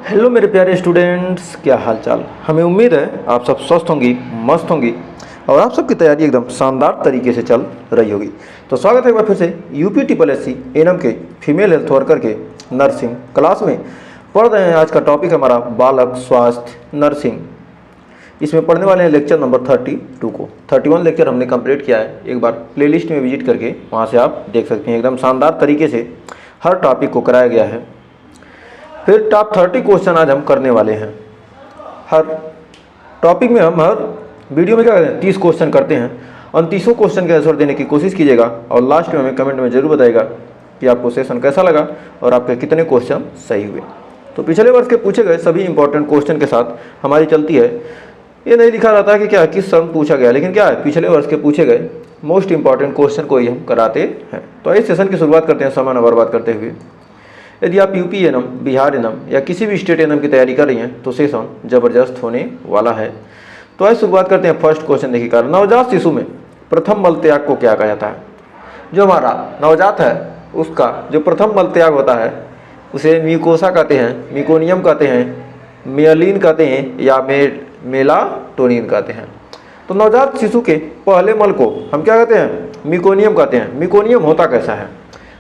Hello मेरे प्यारे students, क्या हाल चाल। हमें उम्मीद है आप सब स्वस्थ होंगी, मस्त होंगी और आप सबकी तैयारी एकदम शानदार तरीके से चल रही होगी। तो स्वागत है एक बार फिर से UP triple S C ANM के फीमेल हेल्थ वर्कर के नर्सिंग क्लास में। पढ़ रहे हैं, आज का टॉपिक हमारा बालक स्वास्थ्य नर्सिंग। इसमें पढ़ने वाले हैं लेक्चर नंबर 32 को। 31 लेक्चर हमने कंप्लीट किया है। एक बार प्लेलिस्ट में विजिट करके वहाँ से आप देख सकते हैं। एकदम शानदार तरीके से हर टॉपिक को कराया गया है। फिर टॉप 30 क्वेश्चन आज हम करने वाले हैं। हर टॉपिक में हम हर वीडियो में क्या करते हैं, 30 क्वेश्चन करते हैं। उन 30 क्वेश्चन के आंसर देने की कोशिश कीजिएगा और लास्ट में हमें कमेंट में जरूर बताइएगा कि आपको सेशन कैसा लगा और आपके कितने क्वेश्चन सही हुए। तो पिछले वर्ष के पूछे गए सभी इंपॉर्टेंट क्वेश्चन के साथ हमारी चलती है। ये नहीं लिखा रहता है कि क्या किस सन पूछा गया, लेकिन क्या है, पिछले वर्ष के पूछे गए मोस्ट इंपॉर्टेंट क्वेश्चन को ही हम कराते हैं। तो इस सेशन की शुरुआत करते हैं समय न बर्बाद करते हुए। यदि आप यूपी एनएम, बिहार एनएम या किसी भी स्टेट एनएम की तैयारी कर रही हैं तो सेशन जबरदस्त होने वाला है। तो आइए शुरुआत करते हैं। फर्स्ट क्वेश्चन देखिए, नवजात शिशु में प्रथम मल त्याग को क्या कहा जाता है। जो हमारा नवजात है उसका जो प्रथम मल त्याग होता है उसे म्यूकोसा कहते हैं, मिकोनियम कहते हैं, मियलिन कहते हैं या मेलाटोनिन कहते हैं। तो नवजात शिशु के पहले मल को हम क्या कहते हैं, मिकोनियम कहते हैं। मिकोनियम होता कैसा है,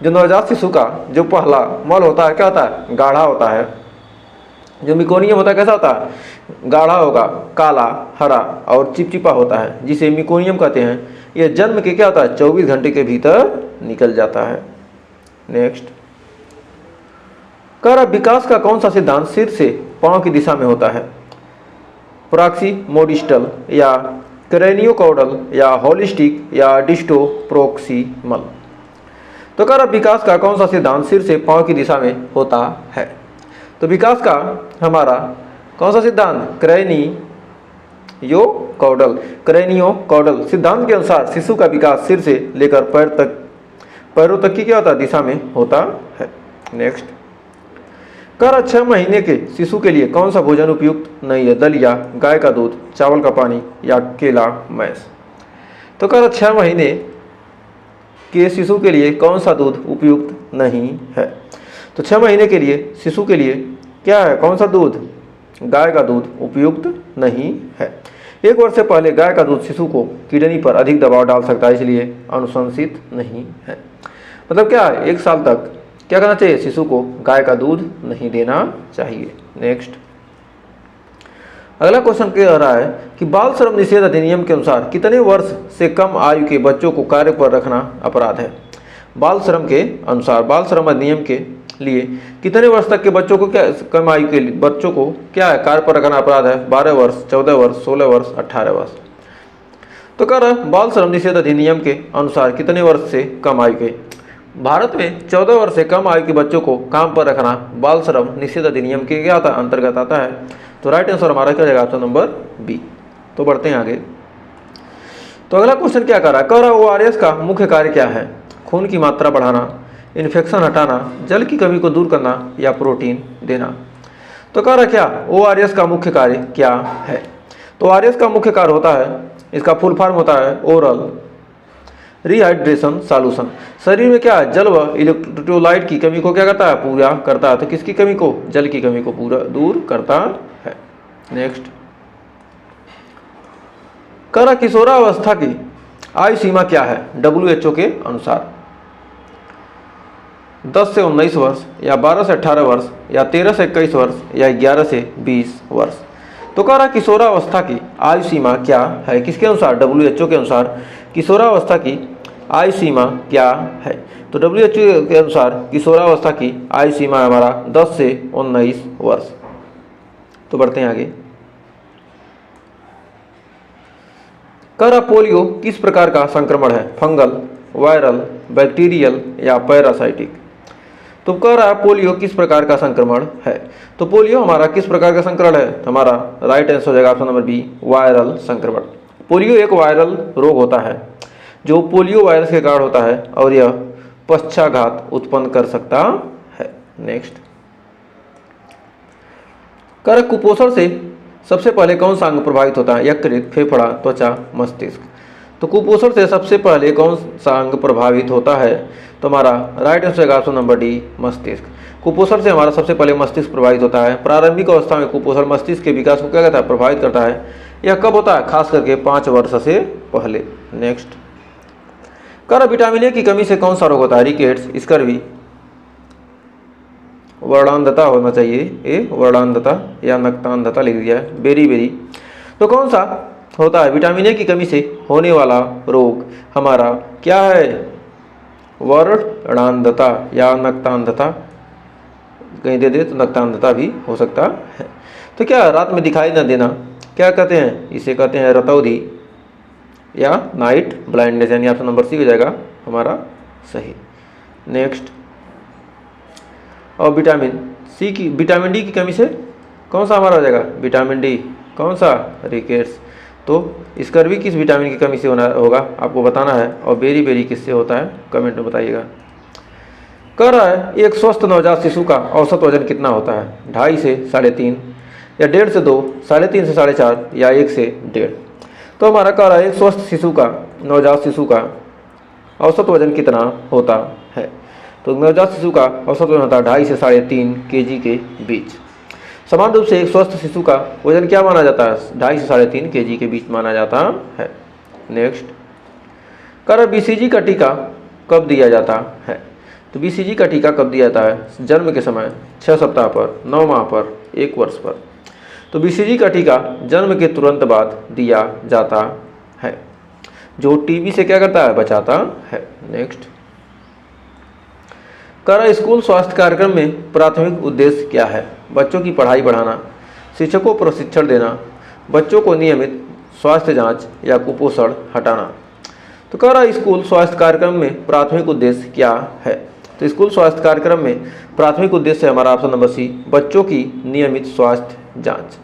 जो नवजात शिशु का जो पहला मल होता है क्या होता है, गाढ़ा होता है। जो मिकोनियम होता है कैसा होता है, गाढ़ा होगा, काला, हरा और चिपचिपा होता है, जिसे मिकोनियम कहते हैं। यह जन्म के क्या होता है, 24 घंटे के भीतर निकल जाता है। नेक्स्ट, कह रहा विकास का कौन सा सिद्धांत सिर से पांव की दिशा में होता है। प्रॉक्सीमोडिस्टल या क्रेनियोकॉर्डल या होलिस्टिक या डिस्टोप्रोक्सिमल। तो कह रहा विकास का कौन सा सिद्धांत सिर से पांव की दिशा में होता है। तो विकास का हमारा कौन सा सिद्धांत, क्रेनियोकॉर्डल सिद्धांत के अनुसार शिशु का विकास सिर से लेकर पैरों तक की क्या होता है, दिशा में होता है। नेक्स्ट, कह रहा 6 महीने के शिशु के लिए कौन सा भोजन उपयुक्त नहीं है। दलिया, गाय का दूध, चावल का पानी या केला, मैस। तो कह रहा 6 महीने के शिशु के लिए कौन सा दूध उपयुक्त नहीं है। तो 6 महीने के लिए शिशु के लिए क्या है, कौन सा दूध, गाय का दूध उपयुक्त नहीं है। 1 वर्ष से पहले गाय का दूध शिशु को किडनी पर अधिक दबाव डाल सकता है, इसलिए अनुशंसित नहीं है। मतलब क्या है, 1 साल तक क्या करना चाहिए, शिशु को गाय का दूध नहीं देना चाहिए। नेक्स्ट, अगला क्वेश्चन कह रहा है कि बाल श्रम निषेध अधिनियम के अनुसार कितने वर्ष से कम आयु के बच्चों को कार्य पर रखना अपराध है। बाल श्रम के अनुसार, बाल श्रम अधिनियम के लिए कितने वर्ष तक के बच्चों को, क्या कम आयु के बच्चों को क्या है, कार्य पर रखना अपराध है। 12 वर्ष, 14 वर्ष, 16 वर्ष, 18 वर्ष। तो कह रहा बाल श्रम निषेध अधिनियम के अनुसार कितने वर्ष से कम आयु के, भारत में 14 वर्ष से कम आयु के बच्चों को काम पर रखना बाल श्रम निषेध अधिनियम के क्या अंतर्गत आता है। तो राइट आंसर हमारा क्या जाएगा, ऑप्शन नंबर बी। तो बढ़ते हैं आगे। तो अगला क्वेश्चन क्या कर रहा है, कह रहा ORS का मुख्य कार्य क्या है। खून की मात्रा बढ़ाना, इन्फेक्शन हटाना, जल की कमी को दूर करना या प्रोटीन देना। तो कह रहा क्या ORS का मुख्य कार्य क्या है। तो ORS का मुख्य कार्य होता है, इसका फुल फॉर्म होता है ओरल रिहाइड्रेशन सॉल्यूशन। शरीर में क्या है, जल व इलेक्ट्रोलाइट की कमी को क्या करता है, पूरा करता है। तो किसकी कमी को, जल की कमी को पूरा दूर करता है। नेक्स्ट, कह रहा किशोरावस्था की आयु सीमा क्या है WHO के अनुसार। 10 से 19 वर्ष या 12 से 18 वर्ष या 13 से 21 वर्ष या 11 से 20 वर्ष। तो कह रहा किशोरावस्था की आयु सीमा क्या है, किसके अनुसार, WHO के अनुसार किशोरावस्था की आयु सीमा क्या है। तो WHO के अनुसार किशोरावस्था की आयु सीमा हमारा 10 से 19 वर्ष। तो बढ़ते हैं आगे। कह रहा पोलियो किस प्रकार का संक्रमण है, फंगल, वायरल, बैक्टीरियल या पैरासाइटिक। तो कह रहा है पोलियो किस प्रकार का संक्रमण है। तो पोलियो हमारा किस प्रकार का संक्रमण है, हमारा राइट आंसर हो जाएगा ऑप्शन नंबर बी, वायरल संक्रमण। पोलियो एक वायरल रोग होता है जो पोलियो वायरस के कारण होता है और यह पक्षाघात उत्पन्न कर सकता है। नेक्स्ट, कह रहा कुपोषण से सबसे पहले कौन सा अंग प्रभावित होता है, यकृत, फेफड़ा, त्वचा, मस्तिष्क। तो कुपोषण से सबसे पहले कौन सा अंग प्रभावित होता है? तो हमारा राइट आंसर है ऑप्शन नंबर डी, मस्तिष्क। कुपोषण से हमारा सबसे पहले मस्तिष्क प्रभावित होता है। प्रारंभिक अवस्था में कुपोषण मस्तिष्क के विकास को क्या कहता है? प्रभावित करता है। यह कब होता है? खास करके 5 वर्ष से पहले। नेक्स्ट, कर विटामिन ए की कमी से कौन सा रोग होता है? रिकेट्स, स्कर्वी, वर्णांधता होना चाहिए, ए वर्णांधता या नक्तांधता लिख दिया है, बेरी। तो कौन सा होता है? विटामिन ए की कमी से होने वाला रोग हमारा क्या है? वर्णांधता या नक्तांधता, कहीं दे दे तो नक्तांधता भी हो सकता है। तो क्या रात में दिखाई न देना क्या कहते हैं? इसे कहते हैं रतौंधी या नाइट ब्लाइंडनेस, यानी ऑप्शन नंबर सी हो जाएगा हमारा सही। नेक्स्ट, और विटामिन डी की कमी से कौन सा हमारा हो जाएगा? विटामिन डी, कौन सा? रिकेट्स। तो स्कर्वी किस विटामिन की कमी से होगा आपको बताना है, और बेरी किससे होता है कमेंट में बताइएगा। कह रहा है एक स्वस्थ नवजात शिशु का औसत वजन कितना होता है? 2.5 से 3.5 या 1.5 से 2, 3.5 से 4.5 या 1 से 1.5। तो हमारा कह रहा है एक स्वस्थ शिशु का, नवजात शिशु का औसत वजन कितना होता है? तो नवजात शिशु का औसत वजन होता है 2.5 से 3.5 kg के बीच। समान रूप से एक स्वस्थ शिशु का वजन क्या माना जाता है? 2.5 से 3.5 kg के बीच माना जाता है। नेक्स्ट, कर बीसीजी का टीका कब दिया जाता है? तो बीसीजी का टीका कब दिया जाता है? जन्म के समय, 6 सप्ताह पर, 9 माह पर, 1 वर्ष पर। तो बीसीजी का टीका जन्म के तुरंत बाद दिया जाता है, जो टीबी से क्या करता है? बचाता है। नेक्स्ट, कर स्कूल स्वास्थ्य कार्यक्रम में प्राथमिक उद्देश्य क्या है? बच्चों की पढ़ाई बढ़ाना, शिक्षकों को प्रशिक्षण देना, बच्चों को नियमित स्वास्थ्य जांच या कुपोषण हटाना। तो कह रहा है स्कूल स्वास्थ्य कार्यक्रम में प्राथमिक उद्देश्य क्या है? तो स्कूल स्वास्थ्य कार्यक्रम में प्राथमिक उद्देश्य है हमारा ऑप्शन नंबर सी, बच्चों की नियमित स्वास्थ्य जांच।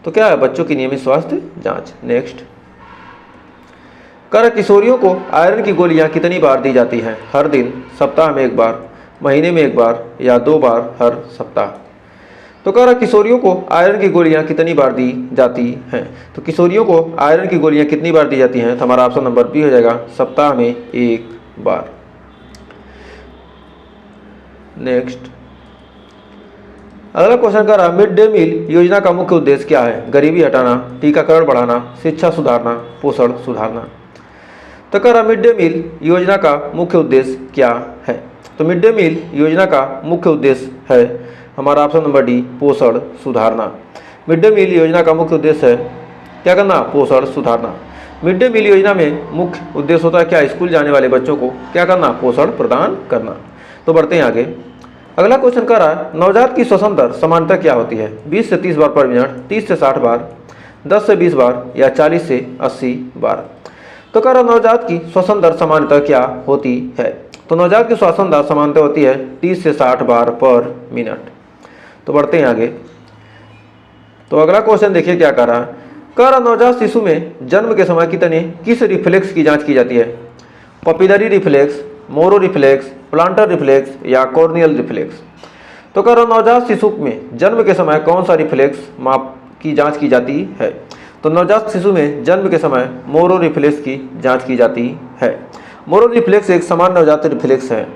तो क्या है? बच्चों की नियमित स्वास्थ्य जांच। नेक्स्ट, कर किशोरियों को आयरन की गोलियां कितनी बार दी जाती हैं? हर दिन, सप्ताह में 1 बार, महीने में 1 बार या 2 बार हर सप्ताह। तो कह रहा किशोरियों को आयरन की गोलियां कितनी बार दी जाती हैं? तो किशोरियों को आयरन की गोलियां कितनी बार दी जाती हैं? तो हमारा ऑप्शन नंबर बी हो जाएगा, सप्ताह में 1 बार। नेक्स्ट, अगला क्वेश्चन कर रहा मिड डे मील योजना का मुख्य उद्देश्य क्या है? गरीबी हटाना, टीकाकरण बढ़ाना, शिक्षा सुधारना, पोषण सुधारना। तो कह रहा मिड डे मील योजना का मुख्य उद्देश्य क्या है? तो मिड डे मील योजना का मुख्य उद्देश्य है हमारा ऑप्शन नंबर डी, पोषण सुधारना। मिड डे मील योजना का मुख्य उद्देश्य है क्या करना? पोषण सुधारना। मिड डे मील योजना में मुख्य उद्देश्य होता है क्या? स्कूल जाने वाले बच्चों को क्या करना? पोषण प्रदान करना। तो बढ़ते हैं आगे। अगला क्वेश्चन कर रहा है नवजात की श्वसन दर सामान्यतः क्या होती है? 20 से 30 बार पर मिनट, 30 से 60 बार, 10 से 20 बार या 40 से 80 बार। तो कह रहा नवजात की श्वसन दर सामान्यतः क्या होती है? तो नवजात की श्वसन दर सामान्यतः होती है 30 से 60 बार पर मिनट। तो बढ़ते हैं आगे। तो अगला क्वेश्चन देखिए क्या कर रहा है। कह रहा नवजात शिशु में जन्म के समय किस रिफ्लेक्स की जांच की जाती है? Pupillary reflex, Moro reflex, plantar reflex या कॉर्नियल रिफ्लेक्स। तो कह रहा नवजात शिशु में जन्म के समय कौन सा रिफ्लेक्स माप की जांच की जाती है? तो नवजात शिशु में जन्म के समय मोरो रिफ्लेक्स की जांच की जाती है। मोरो रिफ्लेक्स एक समान नवजात रिफ्लेक्स है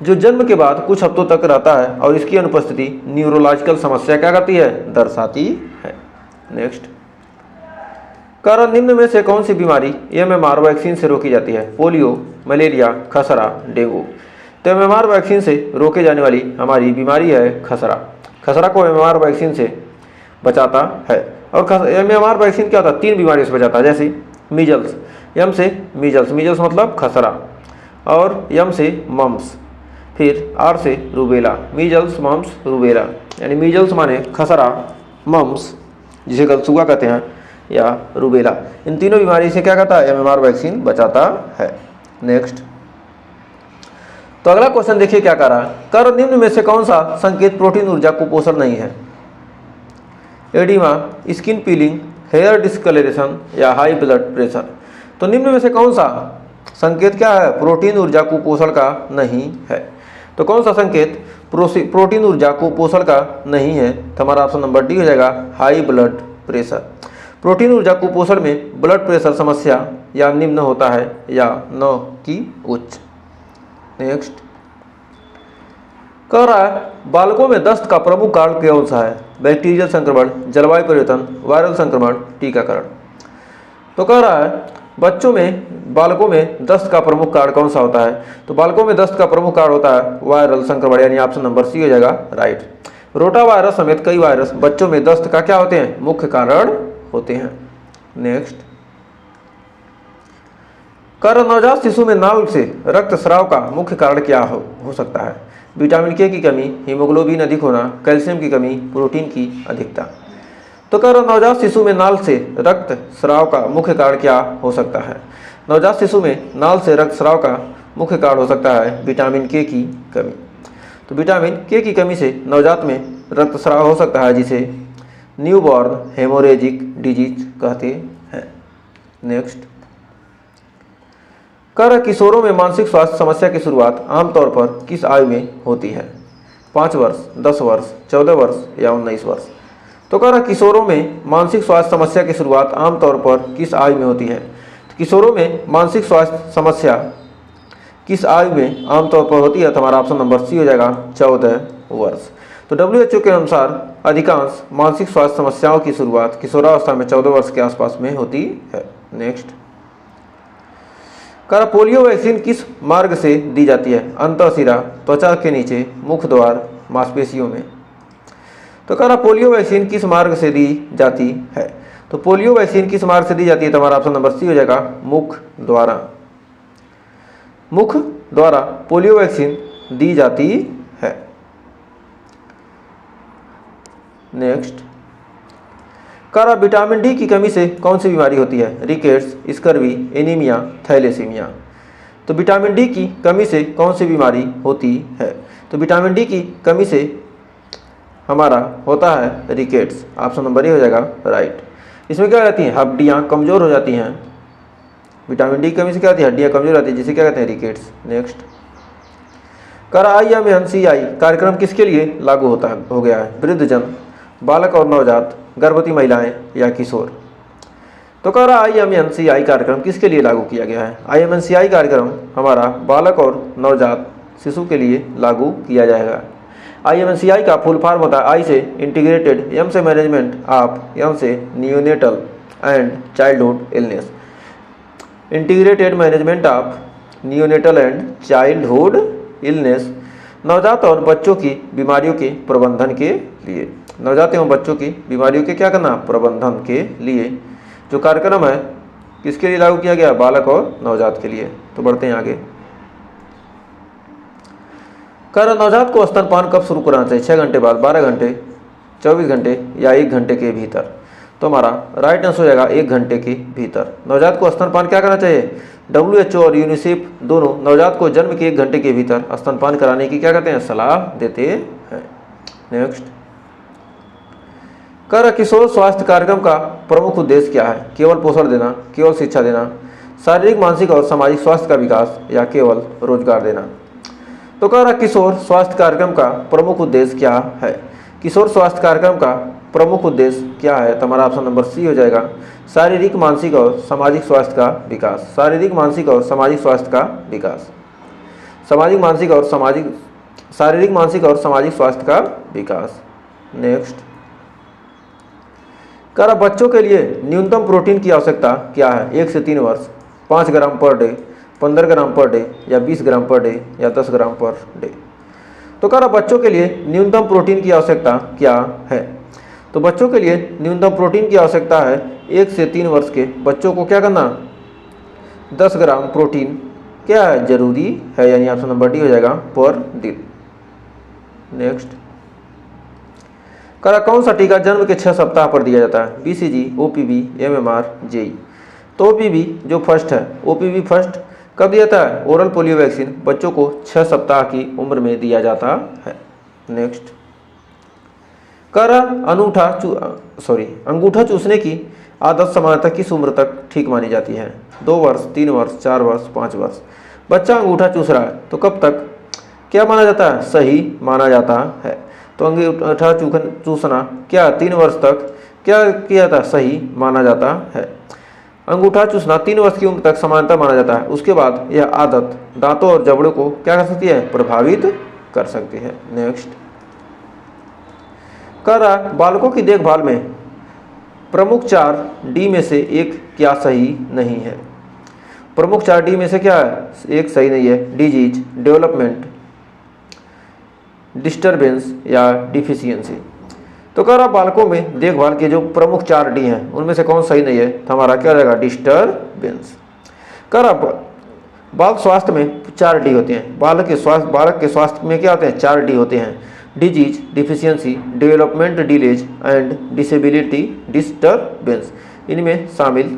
जो जन्म के बाद कुछ हफ्तों तक रहता है और इसकी अनुपस्थिति न्यूरोलॉजिकल समस्या क्या करती है? दर्शाती है। नेक्स्ट, कारण निम्न में से कौन सी बीमारी एमएमआर वैक्सीन से रोकी जाती है? पोलियो, मलेरिया, खसरा, डेंगू। तो एमएमआर वैक्सीन से रोके जाने वाली हमारी बीमारी है खसरा। खसरा को एमएमआर वैक्सीन से बचाता है। और एमएमआर वैक्सीन क्या होता है? 3 बीमारियों से बचाता है, जैसे मीजल्स, एम से मीजल्स, मीजल्स मतलब खसरा, और एम से मम्स, फिर आर से रूबेला। मीजल्स, मम्स, रूबेला, यानी मीजल्स माने खसरा, मम्स जिसे गलसुआ कहते हैं, या रूबेला। इन तीनों बीमारी से क्या कहता है? एमएमआर वैक्सीन बचाता है। नेक्स्ट, तो अगला क्वेश्चन देखिए क्या कर रहा है। कर निम्न में से कौन सा संकेत प्रोटीन ऊर्जा कुपोषण नहीं है? Edema, skin peeling, hair discoloration या हाई ब्लड प्रेशर। तो निम्न में से कौन सा संकेत क्या है? प्रोटीन ऊर्जा कुपोषण का नहीं है। तो कौन सा संकेत प्रोटीन ऊर्जा कुपोषण का नहीं है? तो हमारा ऑप्शन नंबर डी हो जाएगा, हाई ब्लड प्रेशर। प्रोटीन ऊर्जा कुपोषण में ब्लड प्रेशर समस्या या निम्न होता है या न कि उच्च। नेक्स्ट कह रहा है बालकों में दस्त का प्रमुख कारण कौन सा है? बैक्टीरियल संक्रमण, जलवायु परिवर्तन, वायरल संक्रमण, टीकाकरण। तो कह रहा है बच्चों में बालकों में दस्त का प्रमुख कारण कौन सा होता है? तो बालकों में दस्त का प्रमुख कारण होता है वायरल संक्रमण, यानी ऑप्शन नंबर सी हो जाएगा राइट। रोटा वायरस समेत कई वायरस बच्चों में दस्त का क्या होते हैं? मुख्य कारण होते हैं। नेक्स्ट कर नवजात शिशु में नाल से रक्तस्राव का मुख्य कारण क्या हो सकता है? विटामिन के की कमी, हीमोग्लोबिन अधिक होना, कैल्शियम की कमी, प्रोटीन की अधिकता। तो कह रहा नवजात शिशु में नाल से रक्त स्राव का मुख्य कारण क्या हो सकता है? नवजात शिशु में नाल से रक्त स्राव का मुख्य कारण हो सकता है विटामिन के की कमी। तो विटामिन के की कमी से नवजात में रक्त स्राव हो सकता है, जिसे न्यूबॉर्न हेमोरेजिक डिजीज कहते हैं। नेक्स्ट कर किशोरों में मानसिक स्वास्थ्य समस्या की शुरुआत आमतौर पर किस आयु में होती है? 5 वर्ष, 10 वर्ष, 14 वर्ष या 19 वर्ष। तो कह रहा किशोरों में मानसिक स्वास्थ्य समस्या की शुरुआत आमतौर पर किस आयु में होती है? तो किशोरों में मानसिक स्वास्थ्य समस्या किस आयु में आमतौर पर होती है? तो हमारा ऑप्शन नंबर सी हो जाएगा 14 वर्ष। तो WHO के अनुसार अधिकांश मानसिक स्वास्थ्य समस्याओं की शुरुआत किशोरावस्था में 14 वर्ष के आसपास में होती है। नेक्स्ट कह रहा पोलियो वैक्सीन किस मार्ग से दी जाती है? अंतःशिरा, त्वचा के नीचे, मुख द्वार, मांसपेशियों में। तो कह रहा पोलियो वैक्सीन किस मार्ग से दी जाती है? तो पोलियो वैक्सीन किस मार्ग से दी जाती है? तो हमारा ऑप्शन नंबर सी हो जाएगा मुख द्वारा। मुख द्वारा पोलियो वैक्सीन दी जाती है। नेक्स्ट कह रहा विटामिन डी की कमी से कौन सी बीमारी होती है? Rickets, scurvy, anemia, thalassemia. तो विटामिन डी की कमी से कौन सी बीमारी होती है? तो विटामिन डी की कमी से हमारा होता है रिकेट्स। ऑप्शन नंबर ए हो जाएगा राइट। इसमें क्या हो जाती हैं? हड्डियाँ कमज़ोर हो जाती हैं। विटामिन डी की कमी से क्या होती है? हड्डियाँ कमज़ोर होती है, जिसे क्या कहते हैं? रिकेट्स। नेक्स्ट कर IMNCI कार्यक्रम किसके लिए लागू हो गया है? वृद्धजन, बालक और नवजात, गर्भवती महिलाएं या किशोर। तो कह रहा IMNCI कार्यक्रम किसके लिए लागू किया गया है? IMNCI कार्यक्रम हमारा बालक और नवजात शिशु के लिए लागू किया जाएगा। IMNCI का फुल फॉर्म होता है I से इंटीग्रेटेड, M से मैनेजमेंट ऑफ, N से neonatal and childhood illness. Integrated management of neonatal and childhood illness नवजात और बच्चों की बीमारियों के प्रबंधन के लिए। नवजात एवं बच्चों की बीमारियों के क्या करना? प्रबंधन के लिए जो कार्यक्रम है किसके लिए लागू किया गया? बालक और नवजात के लिए। तो बढ़ते हैं आगे। कर नवजात को स्तनपान कब शुरू कराना चाहिए? 6 घंटे बाद, 12 घंटे, 24 घंटे या 1 घंटे के भीतर। तो हमारा राइट आंसर हो जाएगा 1 घंटे के भीतर। नवजात को स्तनपान क्या करना चाहिए? WHO और यूनिसेफ दोनों नवजात को जन्म के 1 घंटे के भीतर स्तनपान कराने की क्या करते हैं? सलाह देते हैं। नेक्स्ट कर किशोर स्वास्थ्य कार्यक्रम का प्रमुख उद्देश्य क्या है? केवल पोषण देना, केवल शिक्षा देना, शारीरिक, मानसिक और सामाजिक स्वास्थ्य का विकास या केवल रोजगार देना। तो कह रहा किशोर स्वास्थ्य कार्यक्रम का प्रमुख उद्देश्य क्या है? किशोर स्वास्थ्य कार्यक्रम का प्रमुख उद्देश्य क्या है? तो हमारा ऑप्शन नंबर सी हो जाएगा शारीरिक, मानसिक और सामाजिक स्वास्थ्य का विकास। शारीरिक, मानसिक और सामाजिक स्वास्थ्य का विकास। शारीरिक, मानसिक और सामाजिक स्वास्थ्य का विकास। नेक्स्ट कह रहा बच्चों के लिए न्यूनतम प्रोटीन की आवश्यकता क्या है? 1 से 3 वर्ष, 5 ग्राम पर डे, 15 ग्राम पर डे या 20 ग्राम पर डे या 10 ग्राम पर डे। तो कह रहा बच्चों के लिए न्यूनतम प्रोटीन की आवश्यकता क्या है? तो बच्चों के लिए न्यूनतम प्रोटीन की आवश्यकता है 1 से 3 वर्ष के बच्चों को क्या करना? 10 ग्राम प्रोटीन क्या है? जरूरी है, यानी ऑप्शन नंबर डी हो जाएगा पर दिन। नेक्स्ट करा कौन सा टीका जन्म के 6 सप्ताह पर दिया जाता है? BCG, OPV, MMR, JE। तो OPV जो फर्स्ट है, OPV फर्स्ट कब दिया जाता है? ओरल पोलियो वैक्सीन बच्चों को 6 सप्ताह की उम्र में दिया जाता है। नेक्स्ट करा अंगूठा चूसने की आदत सामान्यतः किस उम्र तक ठीक मानी जाती है? 2 वर्ष, 3 वर्ष, 4 वर्ष, 5 वर्ष। बच्चा अंगूठा चूस रहा है तो कब तक क्या माना जाता है? सही माना जाता है। तो अंगूठा चूसना क्या 3 वर्ष तक क्या किया जाता है? सही माना जाता है। अंगूठा चूसना 3 वर्ष की उम्र तक समानता माना जाता है। उसके बाद यह आदत दांतों और जबड़ों को क्या कर सकती है, प्रभावित कर सकती है। नेक्स्ट कह रहा बालकों की देखभाल में प्रमुख 4D में से एक क्या सही नहीं है। प्रमुख 4D में से क्या है, एक सही नहीं है, डिजीज, डेवलपमेंट, डिस्टरबेंस या डिफिशियंसी। तो कह रहा बालकों में देखभाल के जो प्रमुख 4D हैं उनमें से कौन सही नहीं है, तो हमारा क्या रहेगा, डिस्टरबेंस। कह रहा बाल स्वास्थ्य में 4D होते हैं, बालक के स्वास्थ्य में क्या होते हैं, 4D होते हैं, disease, deficiency, development delays and disability disturbance. इनमें शामिल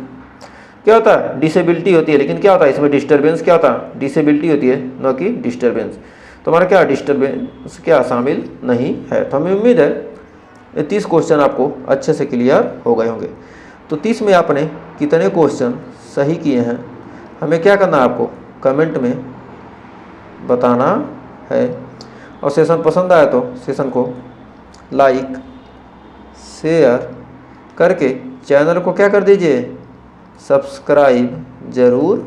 क्या होता है, डिसेबिलिटी होती है, लेकिन क्या होता है इसमें डिस्टरबेंस क्या होता है, डिसेबिलिटी होती है न कि डिस्टरबेंस। तो हमारा क्या डिस्टरबेंस क्या शामिल नहीं है। तो हमें उम्मीद है ये 30 क्वेश्चन आपको अच्छे से क्लियर हो गए होंगे। तो 30 में आपने कितने क्वेश्चन सही किए हैं हमें क्या करना है, आपको कमेंट में बताना है। और सेशन पसंद आया तो सेशन को लाइक शेयर करके चैनल को क्या कर दीजिए, सब्सक्राइब ज़रूर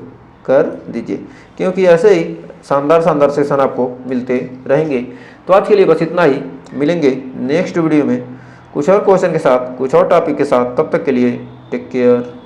कर दीजिए, क्योंकि ऐसे ही शानदार सेशन आपको मिलते रहेंगे। तो आज के लिए बस इतना ही, मिलेंगे नेक्स्ट वीडियो में कुछ और क्वेश्चन के साथ, कुछ और टॉपिक के साथ। तब तक के लिए टेक केयर।